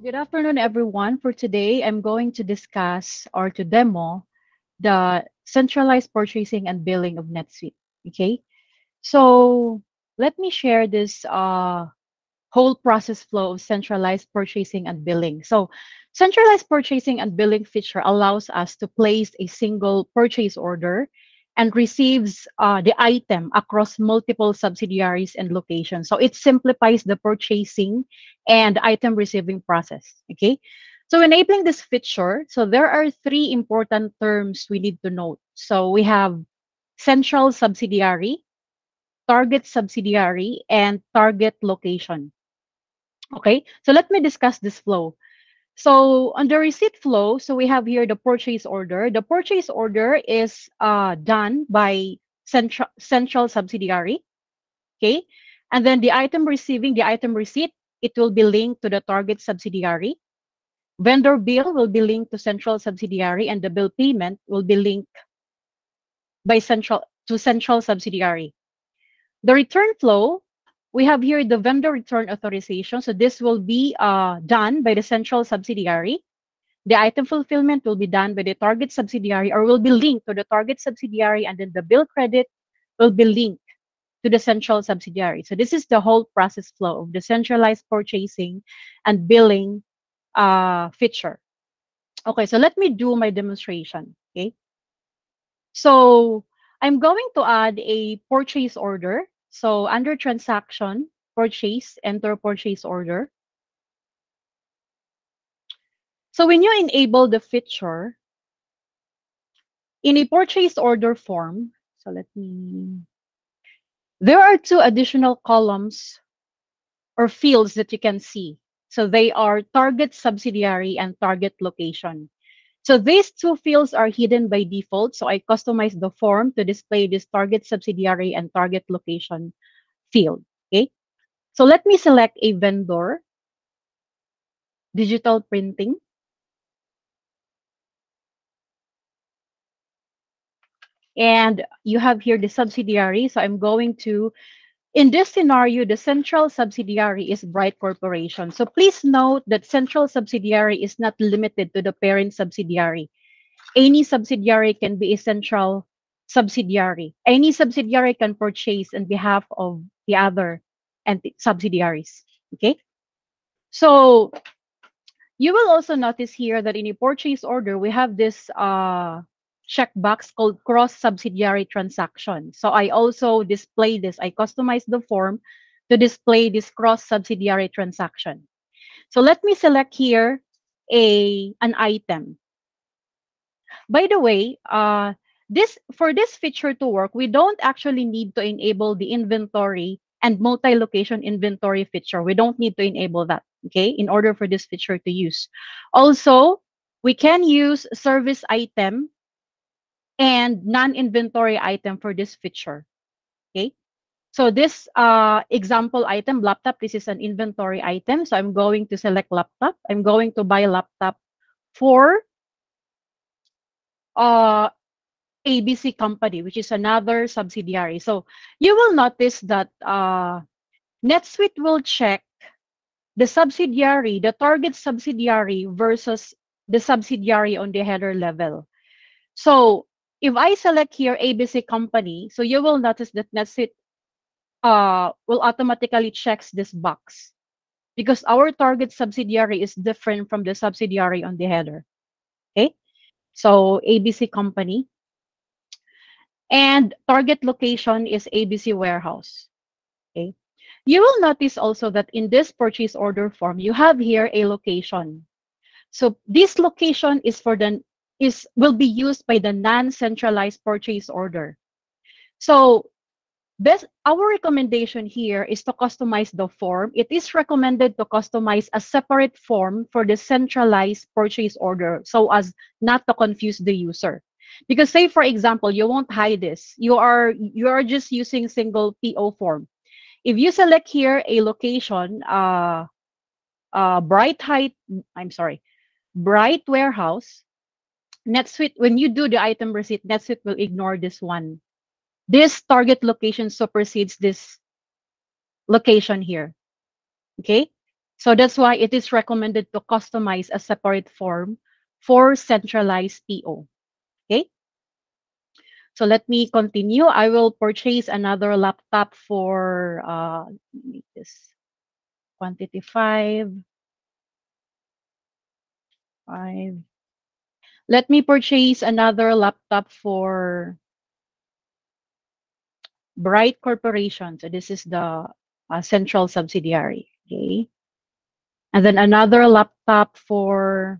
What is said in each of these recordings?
Good afternoon, everyone. For today, I'm going to discuss or to demo the centralized purchasing and billing of NetSuite. Okay, so let me share this whole process flow of centralized purchasing and billing. So, centralized purchasing and billing feature allows us to place a single purchase order and receives the item across multiple subsidiaries and locations. So, it simplifies the purchasing and item receiving process. Okay. So, enabling this feature, so there are three important terms we need to note. So, we have central subsidiary, target subsidiary, and target location. Okay, so let me discuss this flow. So on the receipt flow, so we have here the purchase order. The purchase order is done by central subsidiary. Okay, and then the item receiving the item receipt, it will be linked to the target subsidiary. Vendor bill will be linked to central subsidiary, and the bill payment will be linked by central subsidiary. The return flow, we have here the vendor return authorization. So this will be done by the central subsidiary. The item fulfillment will be done by the target subsidiary or will be linked to the target subsidiary, and then the bill credit will be linked to the central subsidiary. So this is the whole process flow of the centralized purchasing and billing feature. Okay, so let me do my demonstration. Okay, so I'm going to add a purchase order. So under transaction, purchase, enter purchase order. So when you enable the feature in a purchase order form, so there are two additional columns or fields that you can see. So they are target subsidiary and target location. So these two fields are hidden by default. So I customize the form to display this target subsidiary and target location field. Okay. So let me select a vendor, digital printing. And you have here the subsidiary. So I'm going to, in this scenario, the central subsidiary is Bright Corporation. So please note that central subsidiary is not limited to the parent subsidiary. Any subsidiary can be a central subsidiary. Any subsidiary can purchase on behalf of the other and subsidiaries. Okay. So you will also notice here that in a purchase order, we have this checkbox called cross subsidiary transaction. So I also display this. I customize the form to display this cross subsidiary transaction. So let me select here an item. By the way, this for this feature to work, we don't actually need to enable the inventory and multi-location inventory feature. We don't need to enable that, okay, in order for this feature to use. Also, we can use service item and non-inventory item for this feature, okay? So this example item, laptop, this is an inventory item. So I'm going to select laptop. I'm going to buy laptop for uh, ABC company, which is another subsidiary. So you will notice that NetSuite will check the subsidiary, the target subsidiary versus the subsidiary on the header level. So if I select here ABC company, so you will notice that NetSuite will automatically checks this box because our target subsidiary is different from the subsidiary on the header. Okay, so ABC company. And target location is ABC warehouse. Okay. You will notice also that in this purchase order form, you have here a location. So this location is will be used by the non-centralized purchase order. So our recommendation here is to customize the form. It is recommended to customize a separate form for the centralized purchase order so as not to confuse the user. Because say for example, you won't hide this. You are just using single PO form. If you select here a location, Bright Height, I'm sorry, Bright Warehouse, NetSuite, when you do the item receipt, NetSuite will ignore this one. This target location supersedes this location here. Okay. So that's why it is recommended to customize a separate form for centralized PO. Okay. So let me continue. I will purchase another laptop for make this quantity 5. Let me purchase another laptop for Bright Corporation. So this is the central subsidiary. Okay. And then another laptop for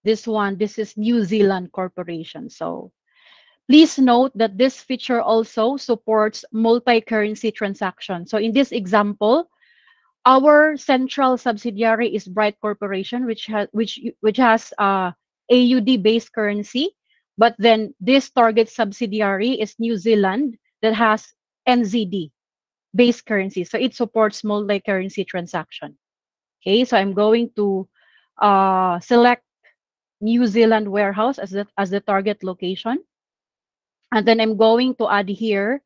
this one. This is New Zealand Corporation. So please note that this feature also supports multi-currency transactions. So in this example, our central subsidiary is Bright Corporation, which has AUD based currency, but then this target subsidiary is New Zealand that has NZD based currency. So it supports multi-currency transaction. Okay, so I'm going to select New Zealand warehouse as the target location. And then I'm going to add here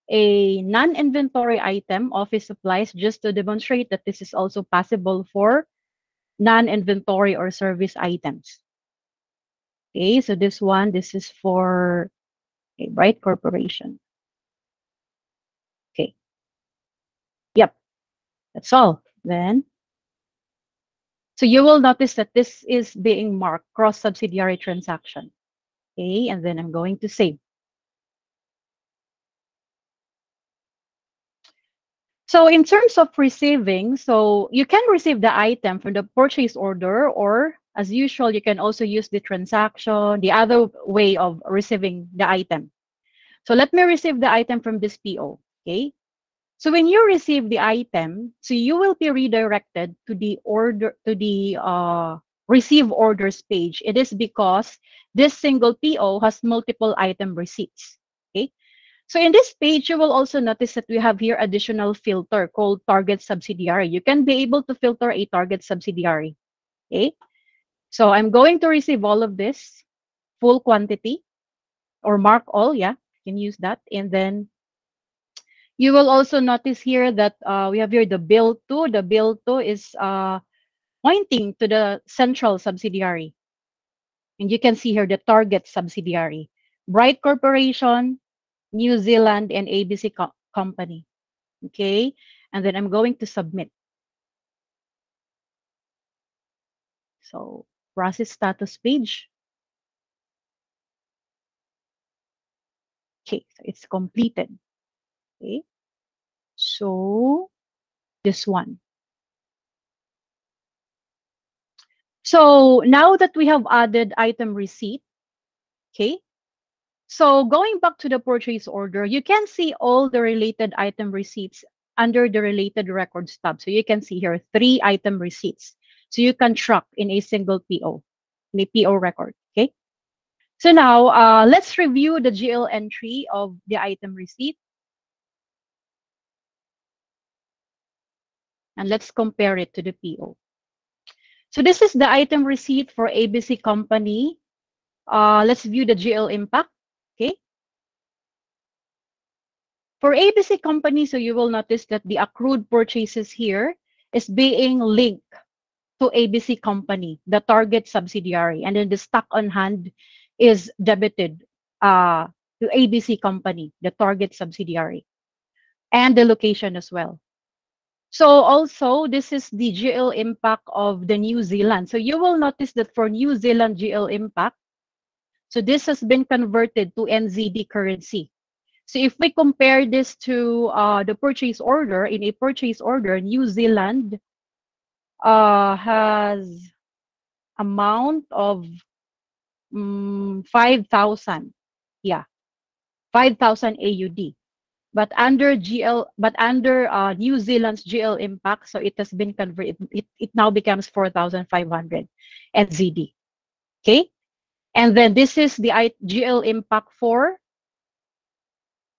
a non-inventory item, office supplies, just to demonstrate that this is also possible for non-inventory or service items. Okay, so this is for a Bright Corporation. Okay, yep, that's all. Then, so you will notice that this is being marked cross-subsidiary transaction. Okay, and then I'm going to save. So in terms of receiving, so you can receive the item from the purchase order, or as usual, you can also use the transaction, the other way of receiving the item. So let me receive the item from this PO. Okay. So when you receive the item, so you will be redirected to the receive orders page. It is because this single PO has multiple item receipts. Okay. So in this page, you will also notice that we have here additional filter called target subsidiary. You can be able to filter a target subsidiary. Okay. So I'm going to receive all of this full quantity or mark all. Yeah, you can use that. And then you will also notice here that we have here the bill to. The bill to is pointing to the central subsidiary. And you can see here the target subsidiary. Bright Corporation, New Zealand, and ABC Company. Okay, and then I'm going to submit. So process status page. Okay, so it's completed. Okay, so this one. So now that we have added item receipt, okay, so going back to the purchase order, you can see all the related item receipts under the related records tab. So you can see here 3 item receipts. So you can track in a single PO, in a PO record. Okay. So now let's review the GL entry of the item receipt. And let's compare it to the PO. So this is the item receipt for ABC Company. Let's view the GL impact. Okay. For ABC Company, so you will notice that the accrued purchases here is being linked to ABC Company, the target subsidiary, and then the stock on hand is debited to ABC Company, the target subsidiary, and the location as well. So also, this is the GL impact of the New Zealand. So you will notice that for New Zealand GL impact, so this has been converted to NZD currency. So if we compare this to the purchase order, in a purchase order, New Zealand has amount of 5,000. Yeah, 5,000 AUD. But under New Zealand's GL impact, so it has been converted. It now becomes 4,500 NZD. Okay, and then this is the GL impact for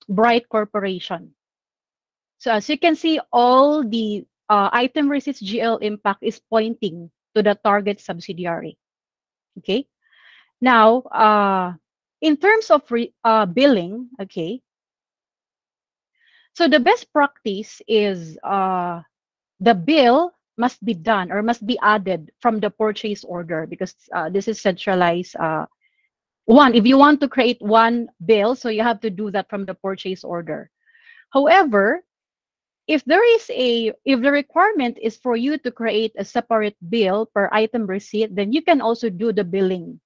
Bright Corporation. So as you can see, all the item receipts GL impact is pointing to the target subsidiary. Okay. Now, in terms of billing, okay, So the best practice is the bill must be done or must be added from the purchase order, because this is centralized. One, if you want to create one bill, so you have to do that from the purchase order. However, if the requirement is for you to create a separate bill per item receipt, then you can also do the billing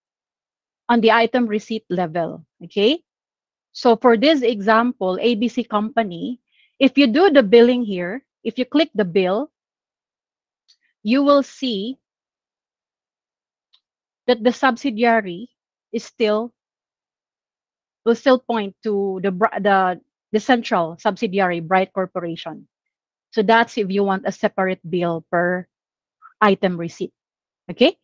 on the item receipt level. Okay. So for this example, ABC company, if you do the billing here, if you click the bill, you will see that the subsidiary is still will still point to the central subsidiary, Bright Corporation. So that's if you want a separate bill per item receipt. Okay.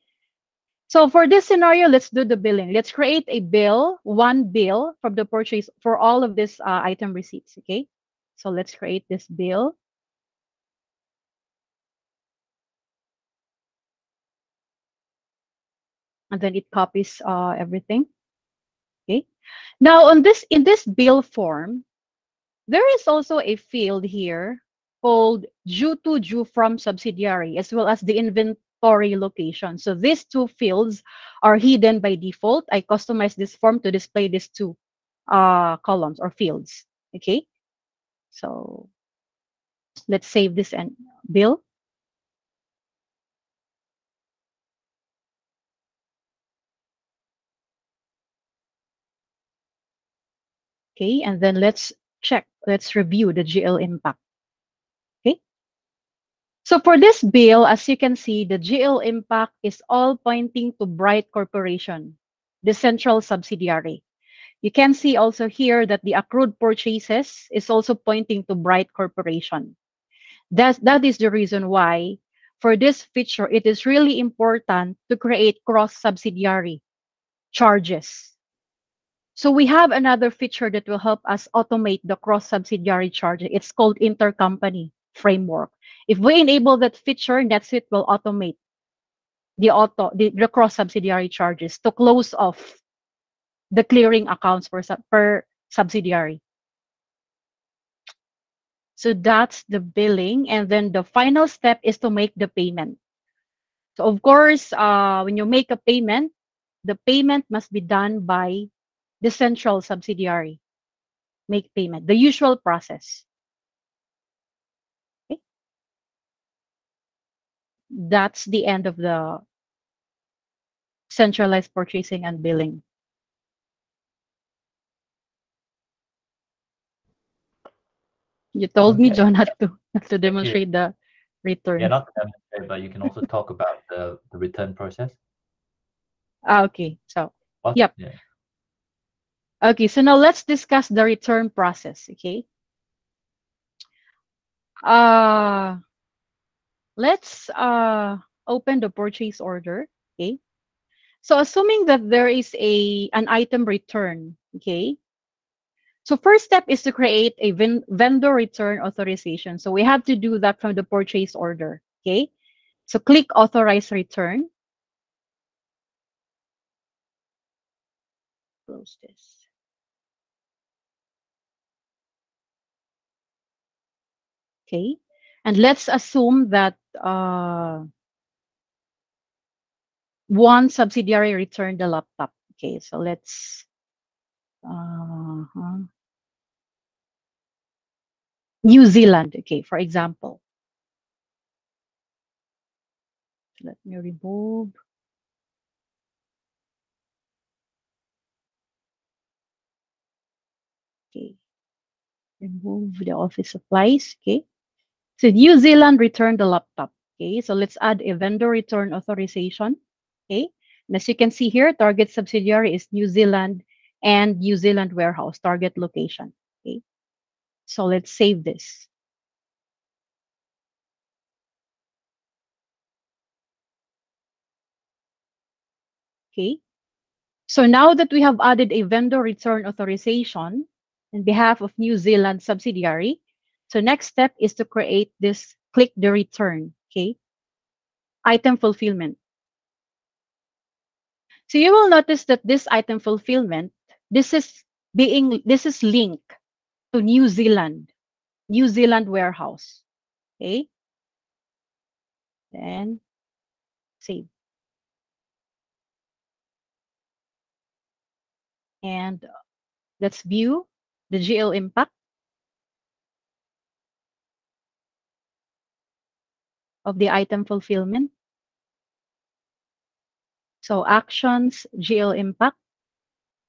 So for this scenario, let's do the billing. Let's create a bill, one bill from the purchase for all of these item receipts. Okay. So let's create this bill. And then it copies everything. Okay. Now in this bill form, there is also a field here called due to due from subsidiary, as well as the inventory location. So these two fields are hidden by default. I customized this form to display these two columns or fields. Okay. So let's save this and bill. Okay. And then let's check. Let's review the GL impact. Okay. So for this bill, as you can see, the GL impact is all pointing to Bright Corporation, the central subsidiary. You can see also here that the accrued purchases is also pointing to Bright Corporation. That is the reason why for this feature, it is really important to create cross-subsidiary charges. So we have another feature that will help us automate the cross-subsidiary charges. It's called intercompany framework. If we enable that feature, NetSuite will automate the cross-subsidiary charges to close off the clearing accounts per subsidiary. So that's the billing. And then the final step is to make the payment. So of course, when you make a payment, the payment must be done by the central subsidiary. Make payment, the usual process. Okay? That's the end of the centralized purchasing and billing. You told me, Okay. John, not to Thank you. demonstrate the Yeah, return. not to demonstrate, but you can also talk about the return process. Okay. So, What? yep. Yeah. Okay. So now let's discuss the return process. Okay. Uh, let's open the purchase order. Okay. So assuming that there is an item return. Okay. So first step is to create a vendor return authorization. So we have to do that from the purchase order. Okay. So click authorize return. Close this. Okay. And let's assume that one subsidiary returned the laptop. Okay. So let's uh, New Zealand. Okay. For example, let me remove. Okay. Remove the office supplies. Okay. So New Zealand returned the laptop. Okay, so let's add a vendor return authorization. Okay, and as you can see here, target subsidiary is New Zealand and New Zealand warehouse, target location. Okay, so let's save this. Okay, so now that we have added a vendor return authorization on behalf of New Zealand subsidiary, so next step is to create this click the return. Okay, item fulfillment. So you will notice that this item fulfillment, this is linked to New Zealand. New Zealand warehouse. Okay. Then save. And let's view the GL impact of the item fulfillment. So actions, GL impact.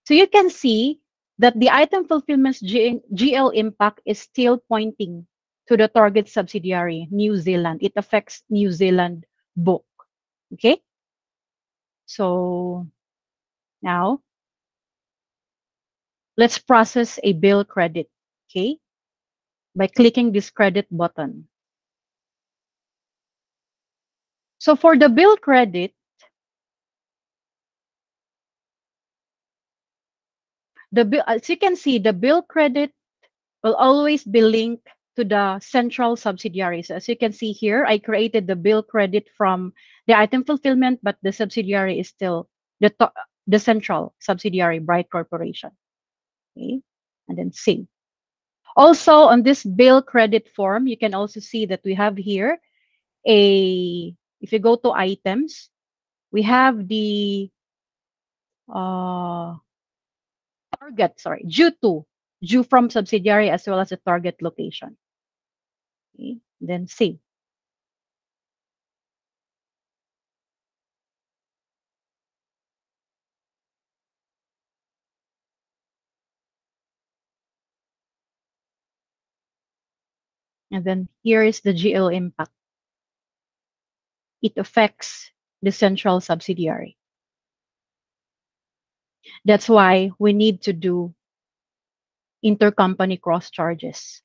So you can see that the item fulfillment's GL impact is still pointing to the target subsidiary, New Zealand. It affects New Zealand book. Okay. So now let's process a bill credit. Okay. By clicking this credit button. So for the bill credit, as you can see, the bill credit will always be linked to the central subsidiaries. As you can see here, I created the bill credit from the item fulfillment, but the subsidiary is still the central subsidiary, Bright Corporation. Okay, and then save. Also, on this bill credit form, you can also see that we have here if you go to items, we have the uh, target, sorry, due from subsidiary as well as the target location. Okay, then save. And then here is the GL impact. It affects the central subsidiary. That's why we need to do intercompany cross charges.